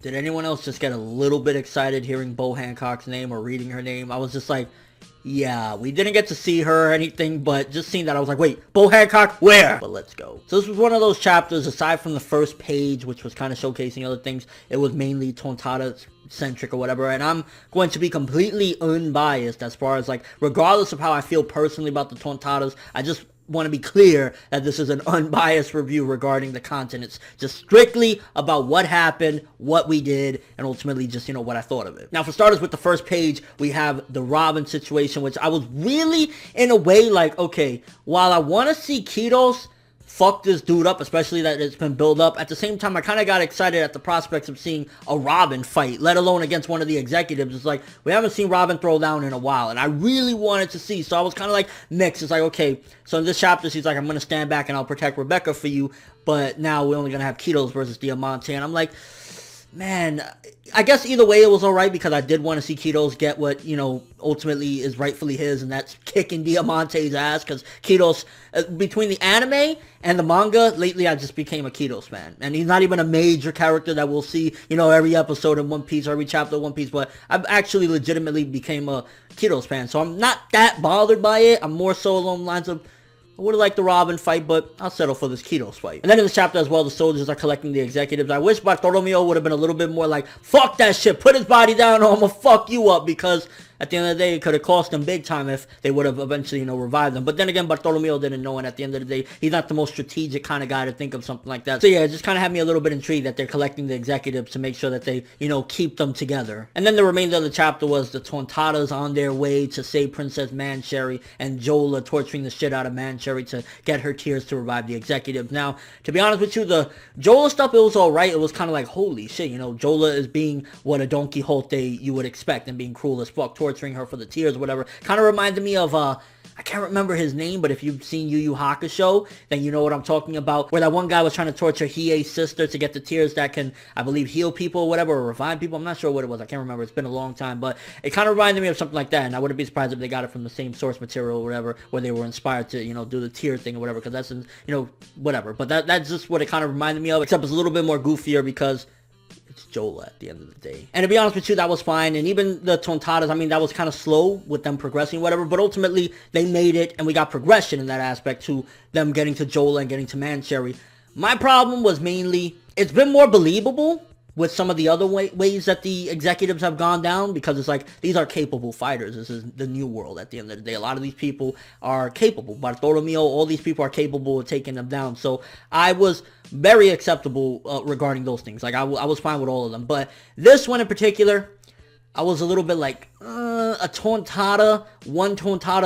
Did anyone else just get a little bit excited hearing Bo Hancock's name or reading her name? I was just like, yeah, we didn't get to see her or anything, but just seeing that, I was like, wait, Bo Hancock, where? But let's go. So this was one of those chapters, aside from the first page, which was kind of showcasing other things, it was mainly Tontada-centric or whatever, and I'm going to be completely unbiased as far as, like, regardless of how I feel personally about the Tontadas, I just want to be clear that this is an unbiased review regarding the content. It's just strictly about what happened, what we did, and ultimately just, what I thought of it. Now, for starters, with the first page, we have the Robin situation, which I was really, in a way, like, okay, while I want to see Kitos fuck this dude up, especially that it's been built up, at the same time, I kind of got excited at the prospects of seeing a Robin fight, let alone against one of the executives. It's like, we haven't seen Robin throw down in a while, and I really wanted to see, so I was kind of like mixed. It's like, okay, so in this chapter, she's like, I'm going to stand back and I'll protect Rebecca for you, but now we're only going to have Kitos versus Diamante, and I'm like, man, I guess either way it was alright, because I did want to see Kitos get what, ultimately is rightfully his, and that's kicking Diamante's ass, because Kitos, between the anime and the manga, lately I just became a Kitos fan, and he's not even a major character that we'll see, every episode in One Piece, or every chapter of One Piece, but I've actually legitimately became a Kitos fan, so I'm not that bothered by it. I'm more so along the lines of, I would have liked the Robin fight, but I'll settle for this Kitos fight. And then in this chapter as well, the soldiers are collecting the executives. I wish Bartolomeo would have been a little bit more like, fuck that shit, put his body down or I'm gonna fuck you up, because at the end of the day, it could have cost them big time if they would have eventually, revived them. But then again, Bartolomeo didn't know, and at the end of the day, he's not the most strategic kind of guy to think of something like that. So yeah, it just kind of had me a little bit intrigued that they're collecting the executives to make sure that they, keep them together. And then the remainder of the chapter was the Tontadas on their way to save Princess Mancherry, and Jiola torturing the shit out of Mancherry to get her tears to revive the executives. Now, to be honest with you, the Jiola stuff, it was alright. It was kind of like, holy shit, Jiola is being what a Don Quixote you would expect, and being cruel as fuck, torturing her for the tears or whatever. Kind of reminded me of, I can't remember his name, but if you've seen Yu Yu Hakusho, then you know what I'm talking about, where that one guy was trying to torture Hiei's sister to get the tears that can, I believe, heal people or whatever, or revive people. I'm not sure what it was. I can't remember. It's been a long time, but it kind of reminded me of something like that, and I wouldn't be surprised if they got it from the same source material or whatever, where they were inspired to, do the tear thing or whatever, because that's, whatever. But that's just what it kind of reminded me of, except it's a little bit more goofier because it's Jiola at the end of the day. And to be honest with you, that was fine. And even the Tontadas, I mean, that was kind of slow with them progressing, whatever. But ultimately, they made it, and we got progression in that aspect to them getting to Jiola and getting to Mancherry. My problem was mainly, it's been more believable with some of the other ways that the executives have gone down, because it's like, these are capable fighters. This is the new world at the end of the day. A lot of these people are capable. Bartolomeo, all these people are capable of taking them down. So I was very acceptable regarding those things. Like, I was fine with all of them. But this one in particular, I was a little bit like, one Tontada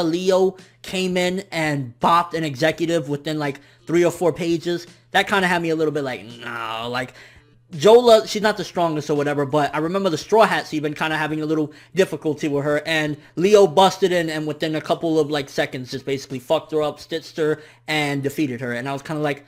Leo came in and bopped an executive within like 3 or 4 pages. That kind of had me a little bit like, no, like, Jiola, she's not the strongest or whatever, but I remember the Straw Hats even kind of having a little difficulty with her, and Leo busted in and within a couple of like seconds just basically fucked her up, stitched her, and defeated her. And I was kind of like,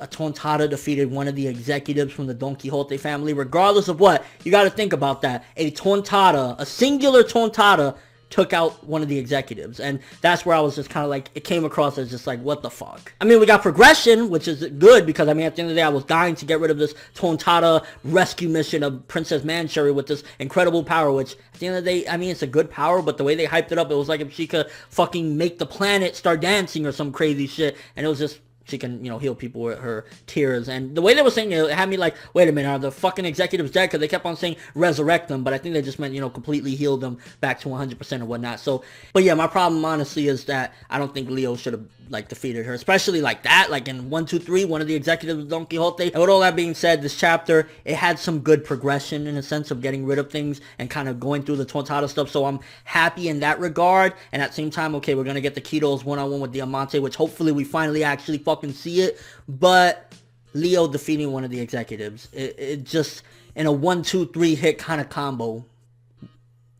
a Tontada defeated one of the executives from the Don Quixote family. Regardless of what, you got to think about that. A Tontada, a singular Tontada, took out one of the executives, and that's where I was just kind of like, it came across as just like, what the fuck. I mean, we got progression, which is good, because I mean, at the end of the day, I was dying to get rid of this Tontada rescue mission of Princess Mancherry with this incredible power, which at the end of the day, I mean, it's a good power, but the way they hyped it up, it was like if she could fucking make the planet start dancing or some crazy shit, and it was just, she can, heal people with her tears. And the way they were saying it had me like, wait a minute, are the fucking executives dead? Because they kept on saying resurrect them, but I think they just meant, completely heal them back to 100% or whatnot. So, but yeah, my problem honestly is that I don't think Leo should have like defeated her, especially like that, like in 1, 2, 3, one of the executives of Don Quixote. And with all that being said, this chapter, it had some good progression in a sense of getting rid of things and kind of going through the Tontada stuff, so I'm happy in that regard. And at the same time, okay, we're gonna get the Kitos one-on-one with Diamante, which hopefully we finally actually fucking see it. But Leo defeating one of the executives, it just, in a 1, 2, 3 hit kind of combo,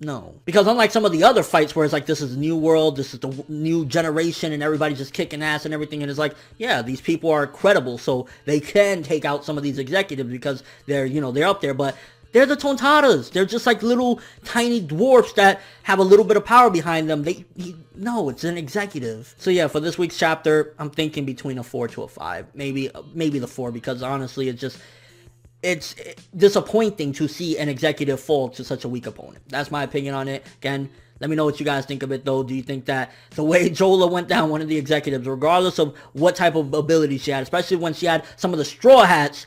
no. Because unlike some of the other fights where it's like, this is a new world, this is the new generation, and everybody's just kicking ass and everything, and it's like, yeah, these people are credible, so they can take out some of these executives because they're, they're up there, but they're the Tontadas. They're just like little tiny dwarfs that have a little bit of power behind them. No, it's an executive. So yeah, for this week's chapter, I'm thinking between a 4 to a 5. Maybe the 4, because honestly, it's just, it's disappointing to see an executive fall to such a weak opponent. That's my opinion on it. Again, let me know what you guys think of it, though. Do you think that the way Jiola went down one of the executives, regardless of what type of ability she had, especially when she had some of the Straw Hats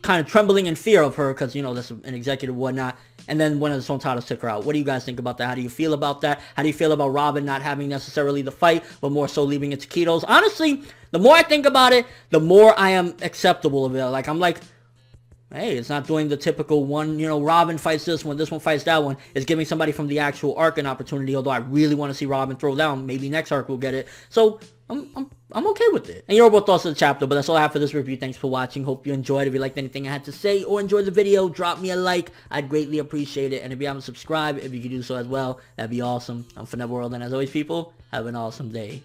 kind of trembling in fear of her because, you know, that's an executive and whatnot, and then one of the Sontaras took her out. What do you guys think about that? How do you feel about that? How do you feel about Robin not having necessarily the fight, but more so leaving it to Kitos? Honestly, the more I think about it, the more I am acceptable of it. Like, I'm like, hey, it's not doing the typical one, you know, Robin fights this one fights that one. It's giving somebody from the actual arc an opportunity, although I really want to see Robin throw down. Maybe next arc we'll get it. So, I'm okay with it. And your thoughts on the chapter, but that's all I have for this review. Thanks for watching. Hope you enjoyed. If you liked anything I had to say or enjoyed the video, drop me a like. I'd greatly appreciate it. And if you haven't subscribed, if you could do so as well, that'd be awesome. I'm ForneverWorld, and as always, people, have an awesome day.